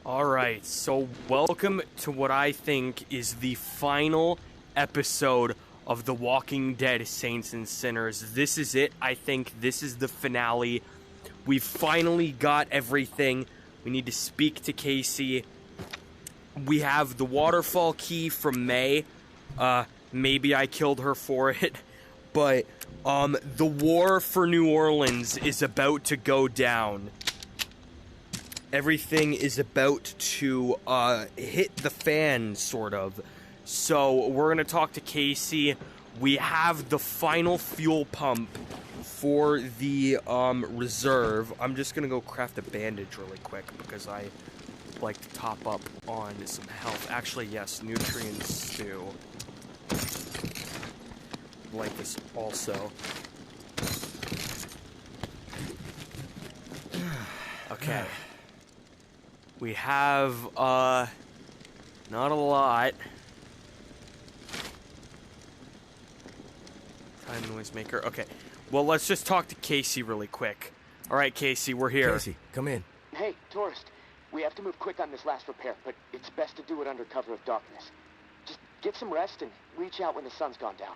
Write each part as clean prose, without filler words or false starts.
Alright, so welcome to what I think is the final episode of The Walking Dead Saints and Sinners. This is it. I think this is the finale. We've finally got everything. We need to speak to Kasey. We have the waterfall key from May. Maybe I killed her for it. But, the war for New Orleans is about to go down. Everything is about to hit the fan, sort of. So we're going to talk to Kasey. We have the final fuel pump for the reserve. I'm just going to go craft a bandage really quick because I like to top up on some health. Actually, yes, nutrient stew. Like this also. Okay. We have, not a lot. Time noisemaker. Okay. Well, let's just talk to Kasey really quick. Alright, Kasey, we're here. Kasey, come in. Hey, tourist. We have to move quick on this last repair, but it's best to do it under cover of darkness. Just get some rest and reach out when the sun's gone down.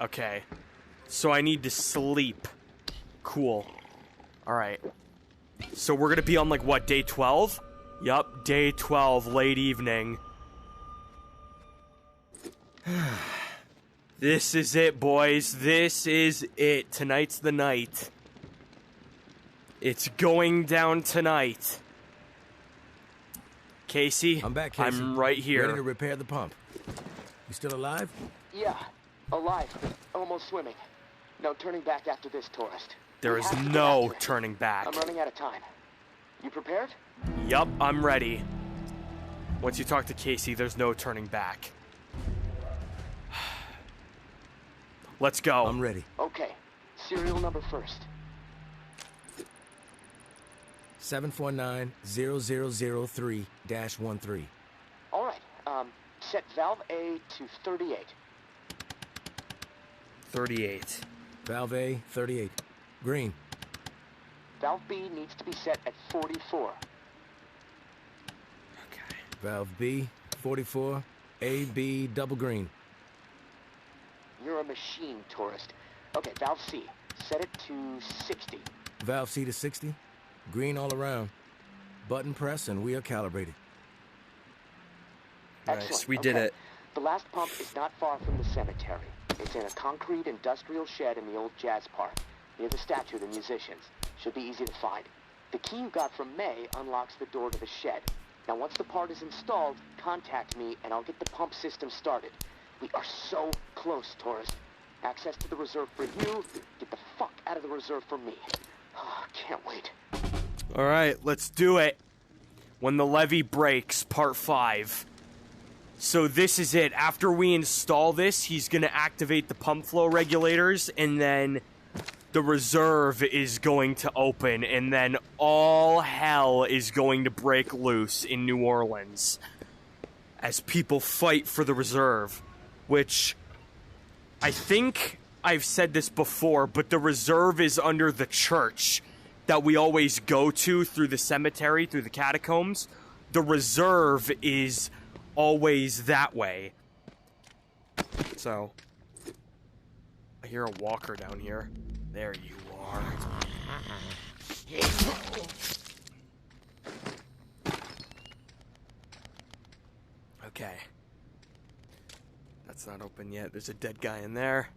Okay. So I need to sleep. Cool. Alright. So we're gonna be on, like, what, day 12? Yup, day 12, late evening. This is it, boys. This is it. Tonight's the night. It's going down tonight. Kasey? I'm back, Kasey. I'm right here. Ready to repair the pump. You still alive? Yeah, alive, but almost swimming. No turning back after this, tourist. There We is have to get no after it. turning back. I'm running out of time. You prepared? Yup, I'm ready. Once you talk to Kasey, there's no turning back. Let's go. I'm ready. Okay, serial number first. 749-0003-13. All right, set valve A to 38. 38. Valve A, 38. Green. Valve B needs to be set at 44. Okay. Valve B, 44. A, B, double green. You're a machine, tourist. Okay, valve C, set it to 60. Valve C to 60. Green all around. Button press and we are calibrated. Nice, Excellent. we did Okay. it. The last pump is not far from the cemetery. It's in a concrete industrial shed in the old jazz park, near the statue of the musicians. Should be easy to find. The key you got from May unlocks the door to the shed. Now once the part is installed, contact me and I'll get the pump system started. We are so close, tourist. Access to the reserve for you, get the fuck out of the reserve for me. Can't wait. Alright, let's do it. When the levee breaks, part 5. So this is it. After we install this, he's going to activate the pump flow regulators, and then the reserve is going to open, and then all hell is going to break loose in New Orleans as people fight for the reserve, which I think I've said this before, but the reserve is under the church that we always go to through the cemetery, through the catacombs. The reserve is always that way. So, I hear a walker down here. There you are. Okay. That's not open yet. There's a dead guy in there.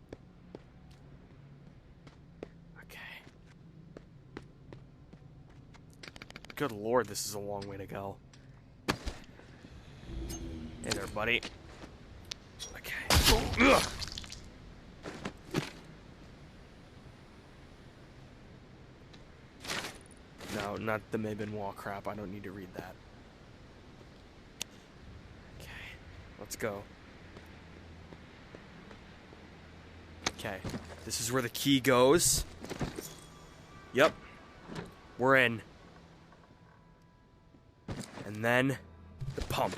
Okay. Good lord, this is a long way to go. Hey there, buddy. Okay. Ugh. No, not the Mabin Wall crap. I don't need to read that. Okay. Let's go. Okay. This is where the key goes. Yep. We're in. And then the pump.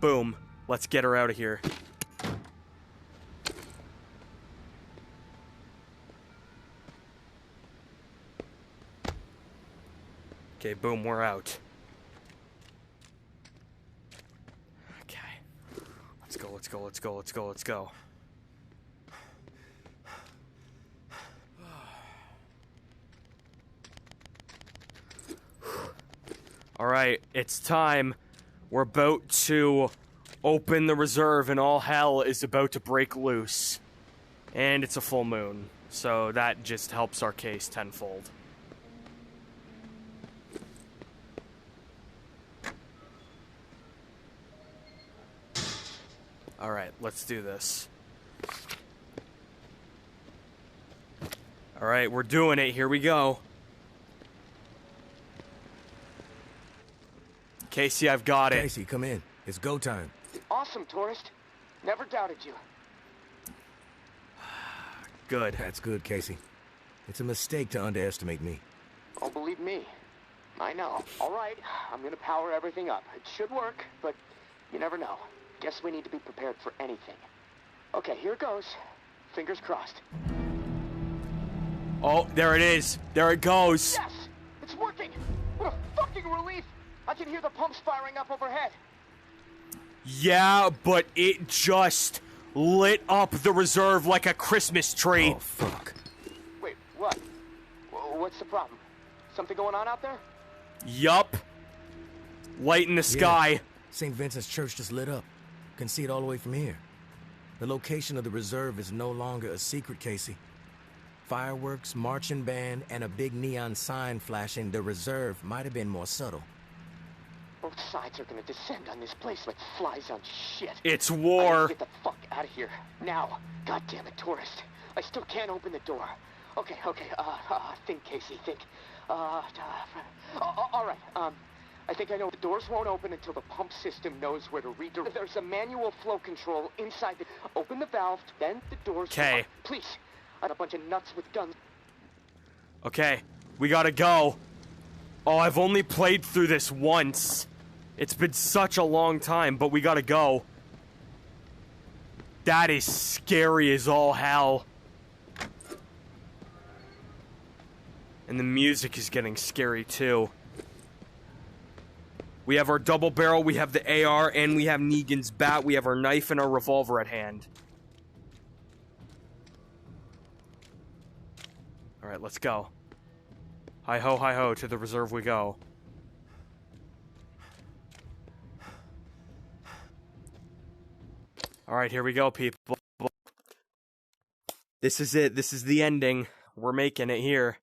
Boom. Let's get her out of here. Okay, boom, we're out. Okay. Let's go, let's go, let's go, let's go, let's go. Alright, it's time. We're about to open the reserve and all hell is about to break loose. And it's a full moon, so that just helps our case tenfold. Alright, let's do this. Alright, we're doing it. Here we go. Kasey, I've got it. Kasey, come in. It's go time. Awesome, tourist. Never doubted you. Good. That's good, Kasey. It's a mistake to underestimate me. Oh, believe me. I know. All right, I'm gonna power everything up. It should work, but you never know. Guess we need to be prepared for anything. Okay, here goes. Fingers crossed. Oh, there it is. There it goes. Yes! It's working! What a fucking relief! I can hear the pumps firing up overhead. Yeah, but it just lit up the reserve like a Christmas tree. Oh, fuck. Wait, what? What's the problem? Something going on out there? Yup. Light in the sky. Yeah. St. Vincent's Church just lit up. Can see it all the way from here. The location of the reserve is no longer a secret, Kasey. Fireworks, marching band, and a big neon sign flashing the reserve might have been more subtle. Both sides are gonna descend on this place like flies on shit. It's I war. need to get the fuck out of here. Now. God damn it, tourist. I still can't open the door. Okay, think, Kasey, think. All right, I think I know. The doors won't open until the pump system knows where to redirect. There's a manual flow control inside the... Open the valve, then the doors... Okay. Please. I had a bunch of nuts with guns. Okay, we gotta go. Oh, I've only played through this once. It's been such a long time, but we gotta go. That is scary as all hell. And the music is getting scary too. We have our double barrel, we have the AR, and we have Negan's bat. We have our knife and our revolver at hand. Alright, let's go. Hi-ho, to the reserve we go. Alright, here we go, people. This is it. This is the ending. We're making it here.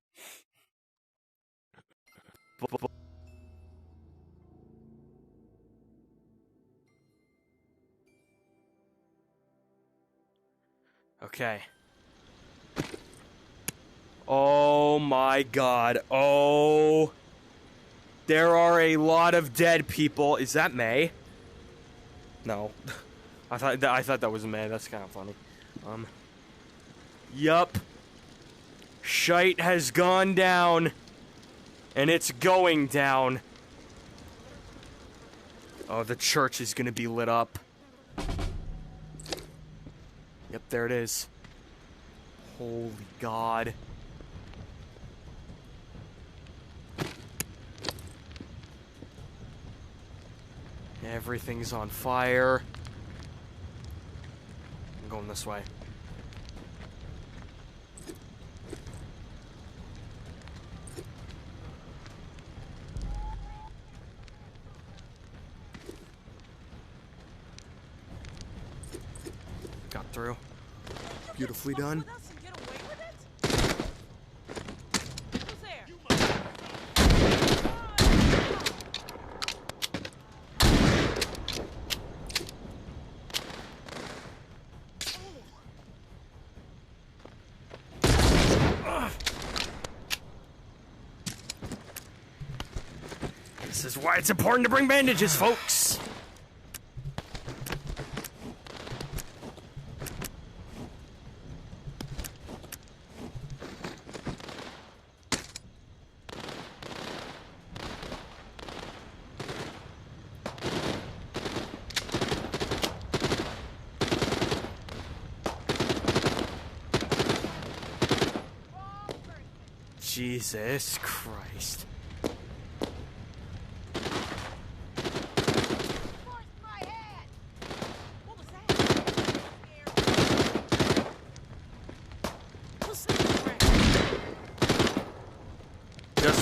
Okay. Oh my god. Oh. There are a lot of dead people. Is that May? No. I thought that was May. That's kind of funny. Yup. Shite has gone down. And it's going down. Oh, the church is gonna be lit up. Yep, there it is. Holy God. Everything's on fire. I'm going this way. Got through. Beautifully done. This is why it's important to bring bandages, folks. Jesus Christ.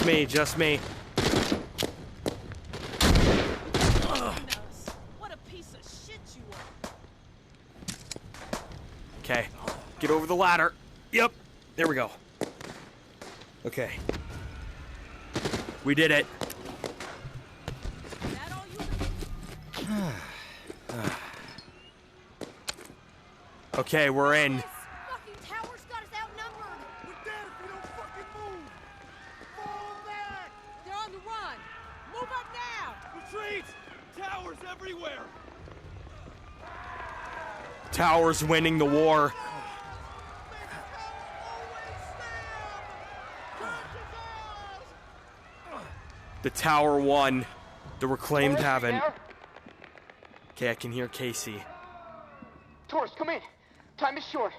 me, just me. What a piece of shit you are. Okay, get over the ladder. Yep, there we go. Okay. We did it. Is that all you Okay, we're in. fucking tower's got us outnumbered. We're dead if we don't fucking move! Fall back! They're on the run. Move up now. Retreat! Towers everywhere! Tower's winning the war. The tower won. The reclaimed haven't. Okay, I can hear Kasey. Tourist, come in. Time is short.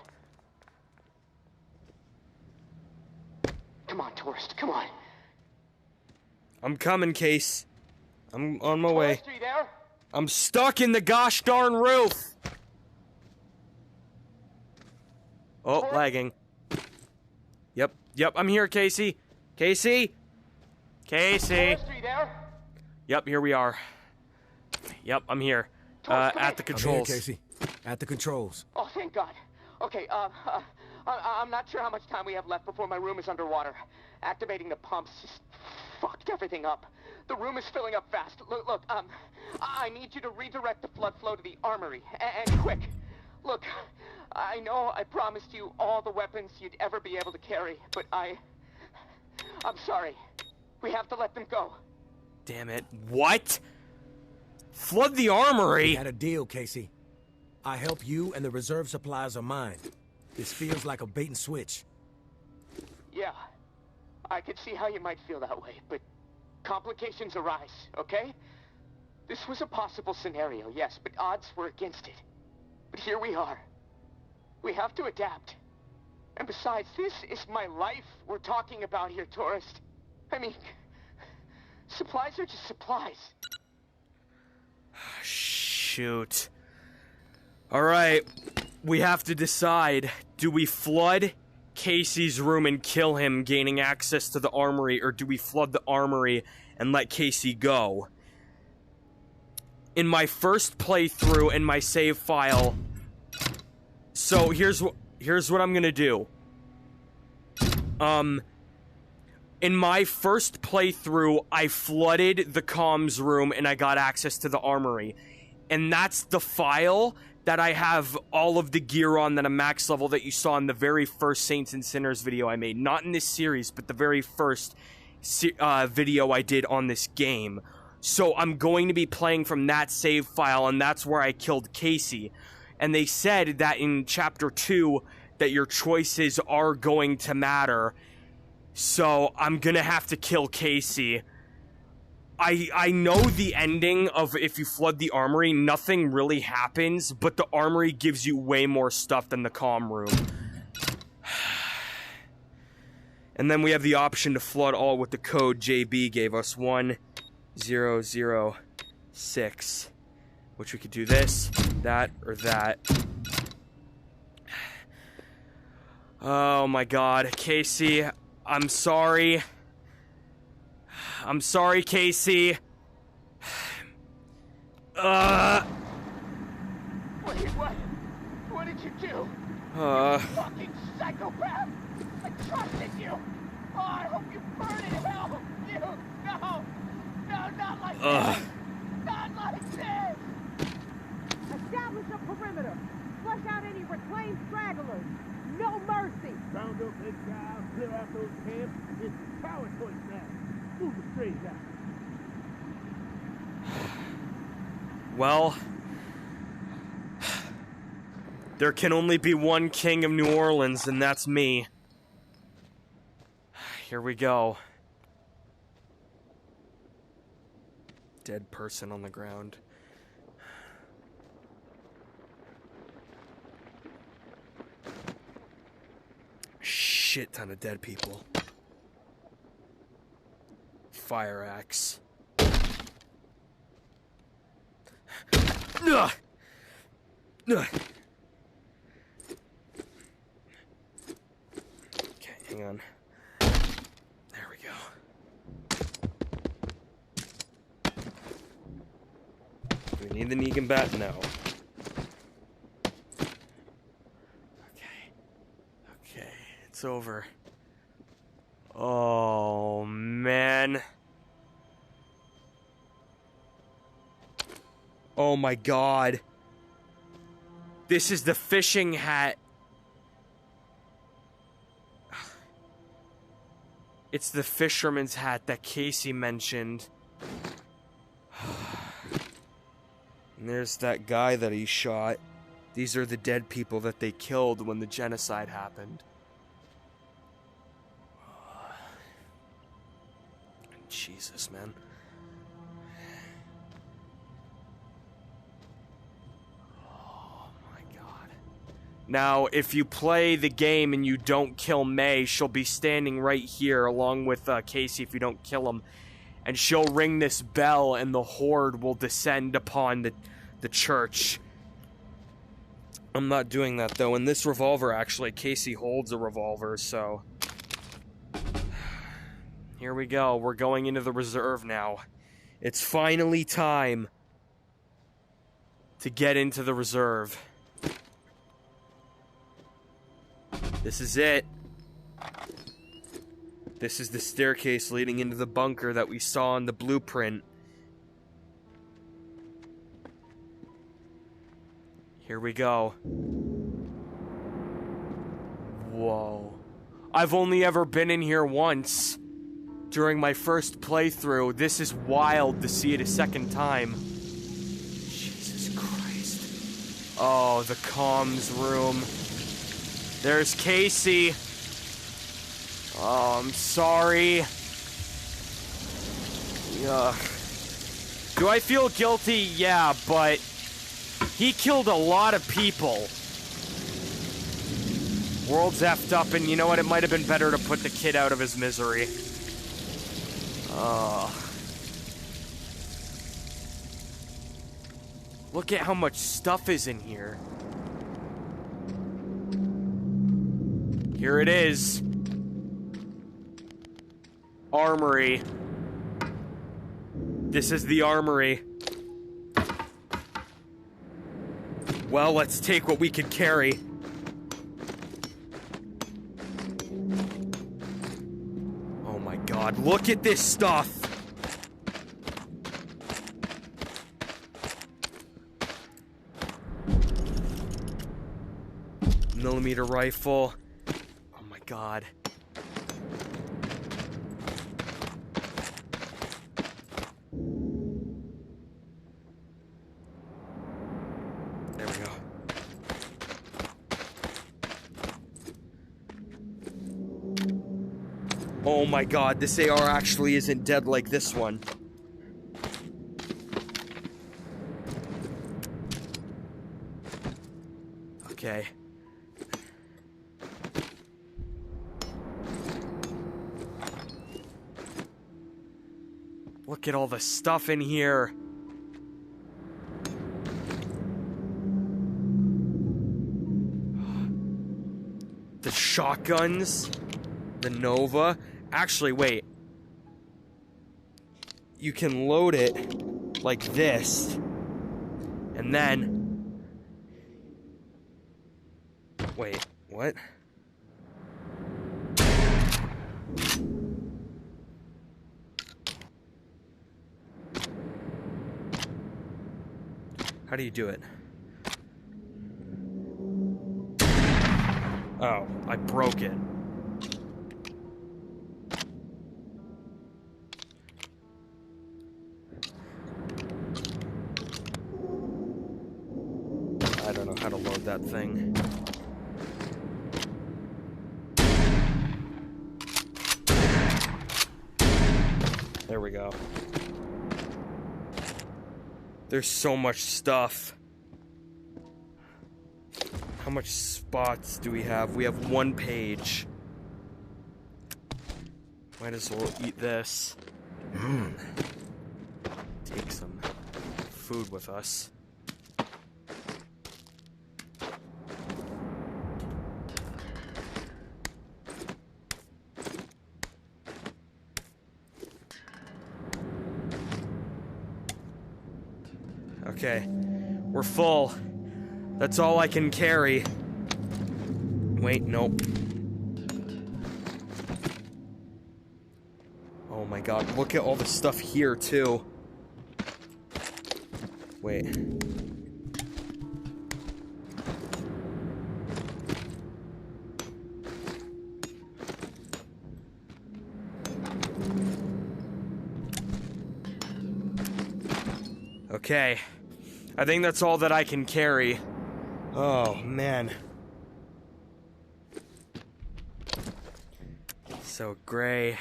Come on, tourist, come on. I'm coming, Case. I'm on my way. Tourist, are you there? I'm stuck in the gosh darn roof. Oh, lagging. Yep, I'm here, Kasey. Kasey? Kasey? Tourist, are you there? Yep, here we are. Yep, I'm here. Tourist, come At the in. controls. I'm here, Kasey. At the controls. Oh, thank God. Okay, I'm not sure how much time we have left before my room is underwater. Activating the pumps just fucked everything up. The room is filling up fast. Look, I need you to redirect the flood flow to the armory, and quick. Look, I know I promised you all the weapons you'd ever be able to carry, but I'm sorry. We have to let them go. Damn it. What? Flood the armory? We had a deal, Kasey. I help you, and the reserve supplies are mine. This feels like a bait and switch. Yeah, I could see how you might feel that way, but complications arise, okay? This was a possible scenario, yes, but odds were against it. But here we are. We have to adapt. And besides, this is my life we're talking about here, tourist. I mean, supplies are just supplies. Shoot. Alright, we have to decide. Do we flood Kasey's room and kill him, gaining access to the armory, or do we flood the armory and let Kasey go? In my first playthrough in my save file... So, here's what I'm gonna do. In my first playthrough, I flooded the comms room and I got access to the armory. And that's the file that I have all of the gear on that I'm max level that you saw in the very first Saints and Sinners video I made. Not in this series, but the very first video I did on this game. So I'm going to be playing from that save file, and that's where I killed Kasey. And they said that in Chapter 2 that your choices are going to matter. So I'm gonna have to kill Kasey. I know the ending of if you flood the armory, nothing really happens, but the armory gives you way more stuff than the comm room. And then we have the option to flood all with the code JB gave us, 1006. Which we could do this, that, or that. Oh my god, Kasey, I'm sorry. I'm sorry, Kasey. Wait, what? What did you do? You fucking psychopath! I trusted you! Oh, I hope you burn in hell! You, no! No, not like this! Not like this! Establish a perimeter. Flush out any reclaimed stragglers. No mercy. Round up exiles, clear out those camps. It's power choice now. Move the strays out. Well, there can only be one king of New Orleans, and that's me. Here we go. Dead person on the ground. Shit ton of dead people. Fire axe. Ugh. Ugh. Okay, hang on. There we go. we need the Negan bat? No. Okay, it's over. Oh, man. Oh my god. This is the fishing hat. It's the fisherman's hat that Kasey mentioned. And there's that guy that he shot. These are the dead people that they killed when the genocide happened. Jesus, man. Oh my god. Now, if you play the game and you don't kill May, she'll be standing right here along with Kasey if you don't kill him. And she'll ring this bell and the horde will descend upon the church. I'm not doing that, though. And this revolver, actually, Kasey holds a revolver, so... Here we go. We're going into the reserve now. It's finally time to get into the reserve. This is it. This is the staircase leading into the bunker that we saw in the blueprint. Here we go. Whoa. I've only ever been in here once. During my first playthrough. This is wild to see it a second time. Jesus Christ. Oh, the comms room. There's Kasey. Oh, I'm sorry. Ugh. Do I feel guilty? Yeah, but he killed a lot of people. World's effed up, and you know what? It might have been better to put the kid out of his misery. Look at how much stuff is in here. Here it is. Armory. This is the armory. Well, let's take what we could carry. Oh my god, look at this stuff! Millimeter rifle. Oh my god. There we go. Oh my god, this AR actually isn't dead like this one. Okay. Look at all the stuff in here. The shotguns. The Nova. Actually, wait. You can load it like this. And then... Wait, what? How do you do it? Oh, I broke it. I don't know how to load that thing. There we go. There's so much stuff. How much spots do we have? We have 1 page. Might as well eat this. Take some food with us. Okay. We're full. That's all I can carry. Wait, nope. Oh my god, look at all the stuff here, too. Wait. Okay. I think that's all that I can carry. Oh, man. So, gray.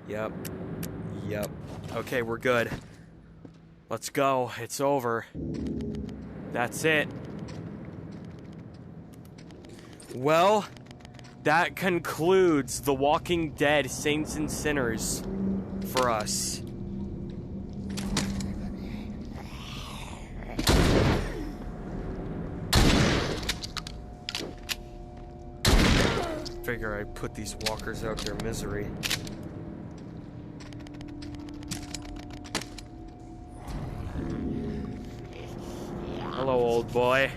Yep. Yep. Okay, we're good. Let's go. It's over. That's it. Well, that concludes The Walking Dead Saints and Sinners for us. Figure I'd put these walkers out their misery. Hello, old boy.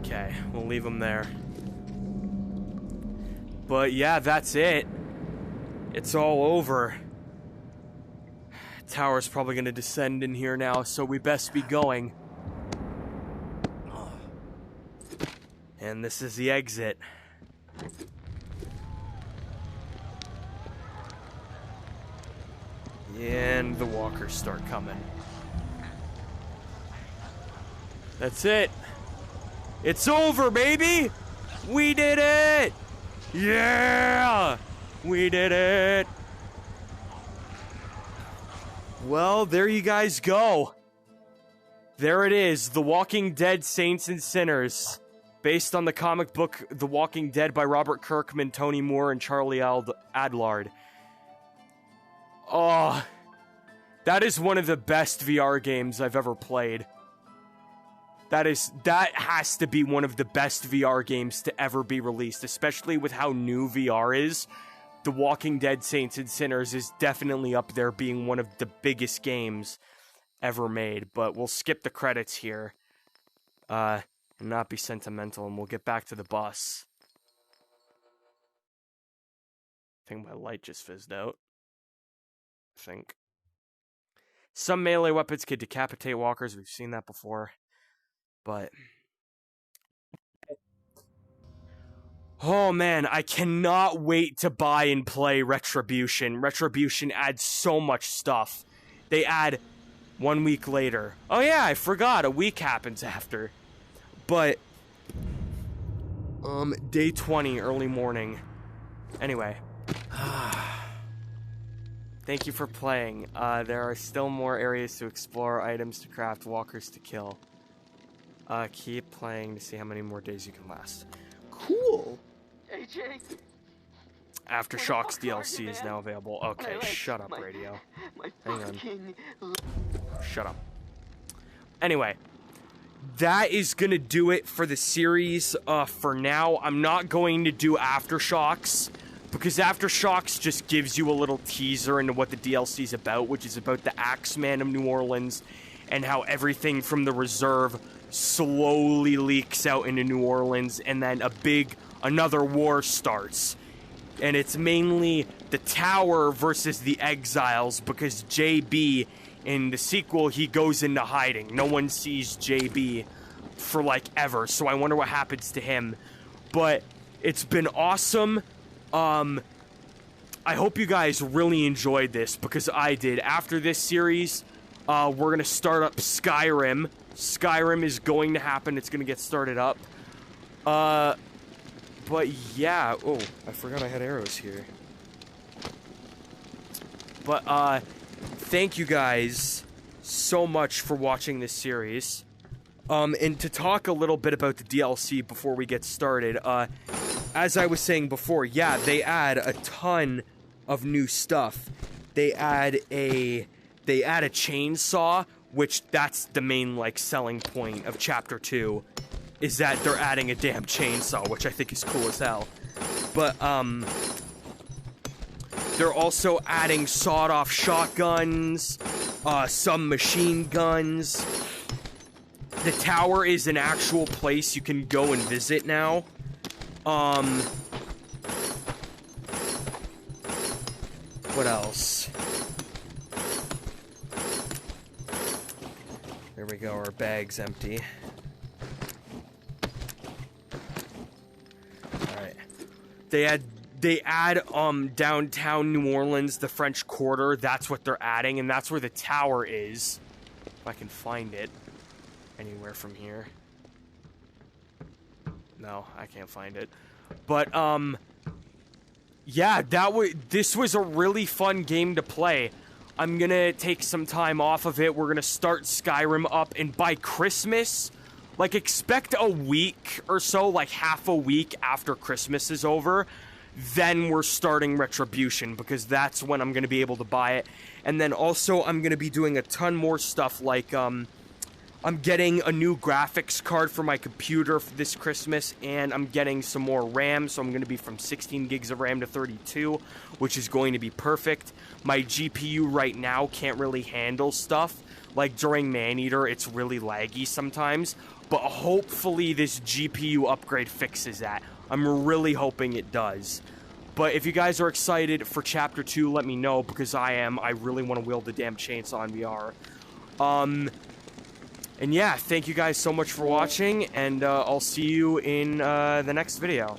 Okay, we'll leave him there. But yeah, that's it. It's all over. Tower's probably gonna descend in here now, so we best be going. And this is the exit. And the walkers start coming. That's it. It's over, baby! We did it! Yeah! We did it! Well, there you guys go. There it is, The Walking Dead Saints and Sinners. Based on the comic book The Walking Dead by Robert Kirkman, Tony Moore, and Charlie Adlard. Oh, that is one of the best VR games I've ever played. That has to be one of the best VR games to ever be released, especially with how new VR is. The Walking Dead Saints and Sinners is definitely up there being one of the biggest games ever made, but we'll skip the credits here. And not be sentimental, and we'll get back to the bus. I think my light just fizzed out. I think. Some melee weapons can decapitate walkers, we've seen that before. But... oh man, I cannot wait to buy and play Retribution. Retribution adds so much stuff. They add 1 week later. Oh yeah, I forgot, a week happens after. But, day 20, early morning. Anyway. Thank you for playing. There are still more areas to explore, items to craft, walkers to kill. Keep playing to see how many more days you can last. Cool! AJ? Aftershocks DLC is now available. Okay, shut up, radio. Hang on. Shut up. Anyway. That is gonna do it for the series, for now. I'm not going to do Aftershocks, because Aftershocks just gives you a little teaser into what the DLC is about, which is about the Axeman of New Orleans, and how everything from the reserve slowly leaks out into New Orleans, and then another war starts. And it's mainly the Tower versus the Exiles, because JB... in the sequel, he goes into hiding. No one sees JB for, like, ever. So I wonder what happens to him. But it's been awesome. I hope you guys really enjoyed this, because I did. After this series, we're going to start up Skyrim. Skyrim is going to happen. It's going to get started up. But, yeah. Oh, I forgot I had arrows here. But, thank you guys so much for watching this series. And to talk a little bit about the DLC before we get started, as I was saying before, yeah, they add a ton of new stuff. They add a chainsaw, which that's the main, like, selling point of Chapter 2, is that they're adding a damn chainsaw, which I think is cool as hell. But, They're also adding sawed-off shotguns, some machine guns. The tower is an actual place you can go and visit now. What else? There we go, our bag's empty. Alright. They add downtown New Orleans, the French Quarter. That's what they're adding, and that's where the tower is. If I can find it anywhere from here. No, I can't find it. But yeah, this was a really fun game to play. I'm gonna take some time off of it. We're gonna start Skyrim up, and by Christmas, like, expect a week or so, like half a week after Christmas is over, then we're starting Retribution, because that's when I'm gonna be able to buy it. And then also, I'm gonna be doing a ton more stuff, like, I'm getting a new graphics card for my computer for this Christmas, and I'm getting some more RAM, so I'm going to be from 16 gigs of RAM to 32, which is going to be perfect. My GPU right now can't really handle stuff. Like, during Maneater, it's really laggy sometimes, but hopefully this GPU upgrade fixes that. I'm really hoping it does. But if you guys are excited for Chapter 2, let me know, because I am. I really want to wield the damn chainsaw in VR. And yeah, thank you guys so much for watching, and I'll see you in the next video.